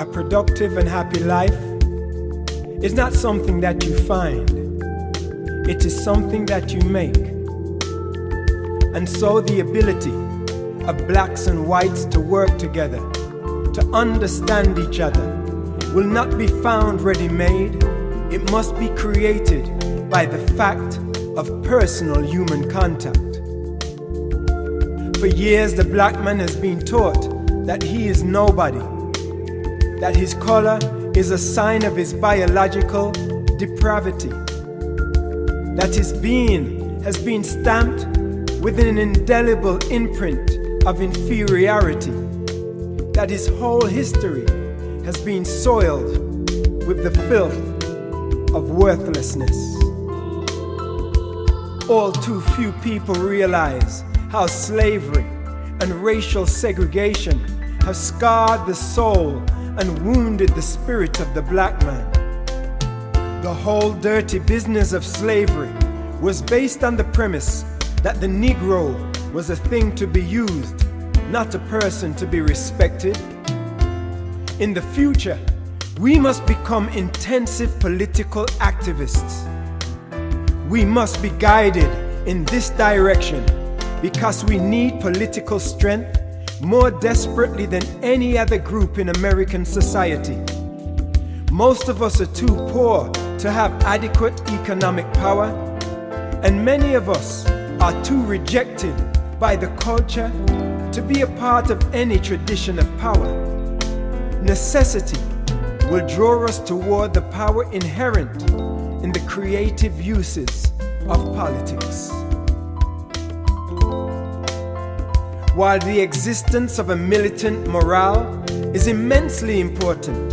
A productive and happy life is not something that you find. It is something that you make. And so the ability of blacks and whites to work together, to understand each other, will not be found ready-made. It must be created by the fact of personal human contact. For years, the black man has been taught that he is nobody, that his color is a sign of his biological depravity, that his being has been stamped with an indelible imprint of inferiority, that his whole history has been soiled with the filth of worthlessness. All too few people realize how slavery and racial segregation have scarred the soul and wounded the spirit of the black man. The whole dirty business of slavery was based on the premise that the Negro was a thing to be used, not a person to be respected. In the future, we must become intensive political activists. We must be guided in this direction because we need political strength more desperately than any other group in American society. Most of us are too poor to have adequate economic power, and many of us are too rejected by the culture to be a part of any tradition of power. Necessity will draw us toward the power inherent in the creative uses of politics. While the existence of a militant morale is immensely important,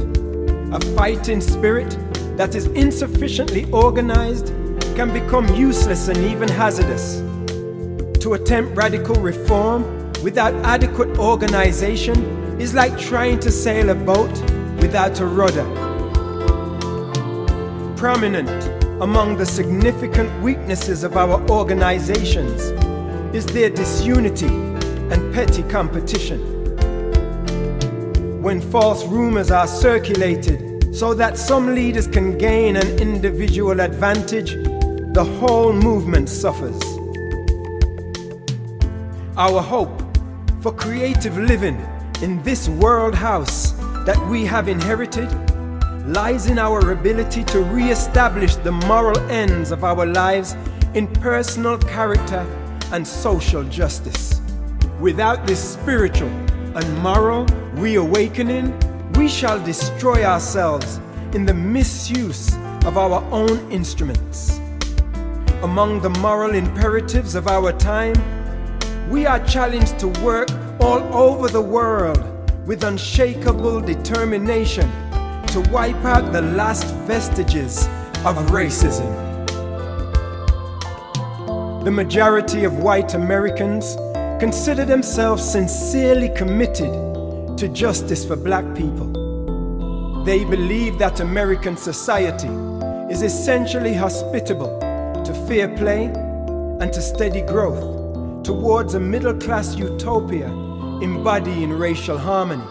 a fighting spirit that is insufficiently organized can become useless and even hazardous. To attempt radical reform without adequate organization is like trying to sail a boat without a rudder. Prominent among the significant weaknesses of our organizations is their disunity and petty competition. When false rumors are circulated so that some leaders can gain an individual advantage, the whole movement suffers. Our hope for creative living in this world house that we have inherited lies in our ability to re-establish the moral ends of our lives in personal character and social justice. Without this spiritual and moral reawakening, we shall destroy ourselves in the misuse of our own instruments. Among the moral imperatives of our time, we are challenged to work all over the world with unshakable determination to wipe out the last vestiges of racism. The majority of white Americans consider themselves sincerely committed to justice for black people. They believe that American society is essentially hospitable to fair play and to steady growth towards a middle-class utopia embodying racial harmony.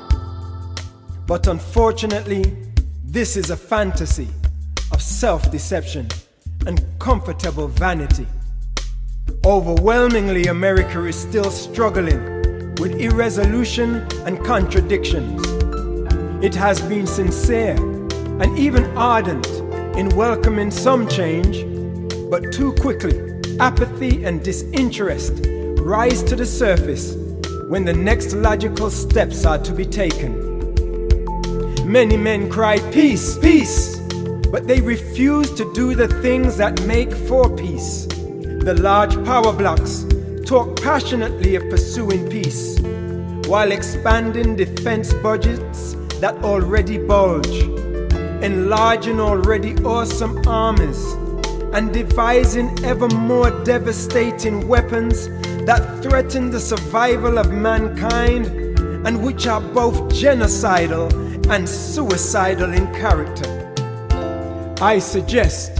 But unfortunately, this is a fantasy of self-deception and comfortable vanity. Overwhelmingly, America is still struggling with irresolution and contradictions. It has been sincere and even ardent in welcoming some change, but too quickly, apathy and disinterest rise to the surface when the next logical steps are to be taken. Many men cry, "Peace, peace," but they refuse to do the things that make for peace. The large power blocks talk passionately of pursuing peace, while expanding defense budgets that already bulge, enlarging already awesome armies, and devising ever more devastating weapons that threaten the survival of mankind and which are both genocidal and suicidal in character. I suggest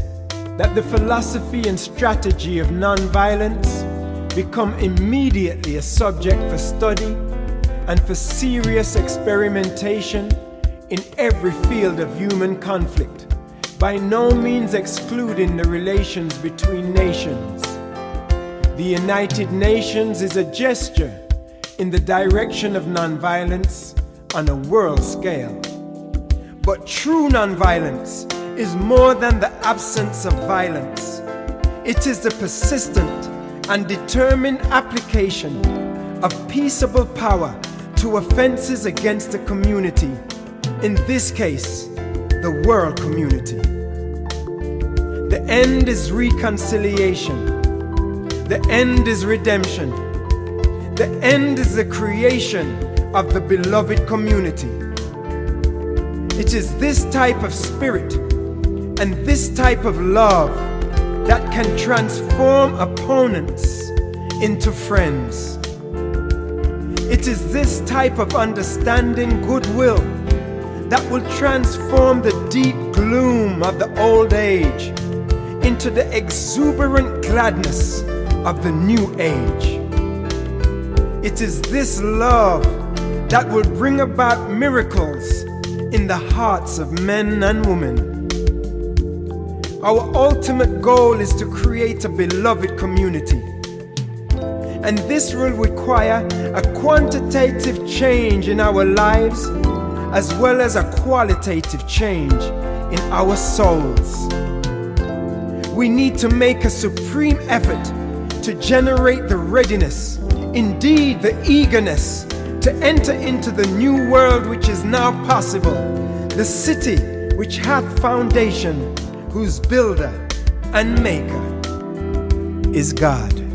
that the philosophy and strategy of nonviolence become immediately a subject for study and for serious experimentation in every field of human conflict, by no means excluding the relations between nations. The United Nations is a gesture in the direction of nonviolence on a world scale. But true nonviolence is more than the absence of violence. It is the persistent and determined application of peaceable power to offenses against the community, in this case, the world community. The end is reconciliation. The end is redemption. The end is the creation of the beloved community. It is this type of spirit and this type of love that can transform opponents into friends. It is this type of understanding goodwill that will transform the deep gloom of the old age into the exuberant gladness of the new age. It is this love that will bring about miracles in the hearts of men and women. Our ultimate goal is to create a beloved community. And this will require a quantitative change in our lives as well as a qualitative change in our souls. We need to make a supreme effort to generate the readiness, indeed the eagerness, to enter into the new world which is now possible, the city which hath foundation, whose builder and maker is God.